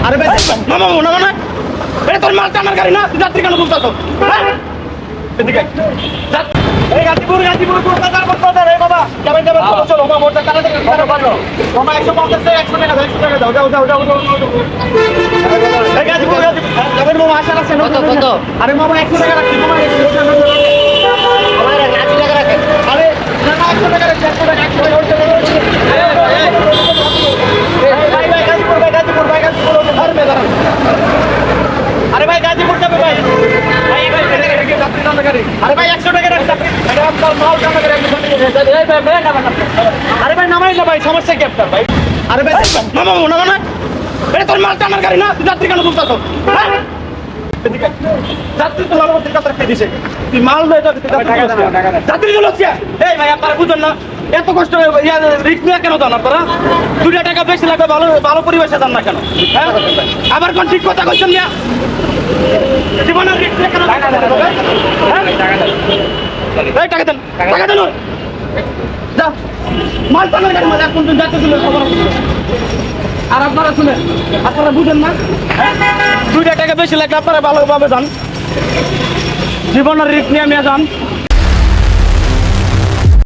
আরে ভাই মামা মনে মনে এটা তোর মালটা আমার গাড়ি না, তুই যাত্রী কেন বলতেছো? এদিকে এই গাজীপুর কলকাতার বাজার। এই বাবা যাবেন চলো বাবা, মোটর কাটাতে পারো মামা 150 100 টাকা দাও, 100 টাকা দাও, যাও এই গাজীপুর যাবেন মামা, আশা রাখছেন কত? আরে মামা 100 টাকা রাখছি মামা, আমার 80 টাকা রাখেন। আরে না 100 টাকা রাখছি, 100 টাকা 100 টাকা ভাই গাজীপুর ধর মে দাঁড়ান। আরে ভাই গাজীপুর যাবে ভাই, আরে ভাই 100 টাকা রাখছি। আরে ভাই নামাই না ভাই, সমস্যা কি আপনার ভাই? আরে ভাই মামা মনে মনে এটা তোর মালটা আমার গাড়ি না, তুই যাত্রী কেন বলতেছো? যাত্রী তো মাল কথা রেখে দিছে, তুই মাল নেই তো যাত্রী গুলো এই ভাই আপনারা বুঝুন না, এত কষ্ট রিস্ক নিয়ে কেন যান আপনারা? 2 টাকা বেশি লাগবে, ভালো ভালো পরিবেশে যান না কেন? হ্যাঁ আবার কোন ঠিক কথা কইছেন না, জীবনের রিস্ক নিয়ে কেন টাকা দেন? টাকা দেন যা মাল টাকার গাড়ি মাল এখন যাত্রী গুলো খবর। আর আপনারা শুনেন, আপনারা বুঝেন না, 2 টাকা বেশি লাগলে আপনারা ভালোভাবে যান, জীবনের রিস্ক নিয়ে যান।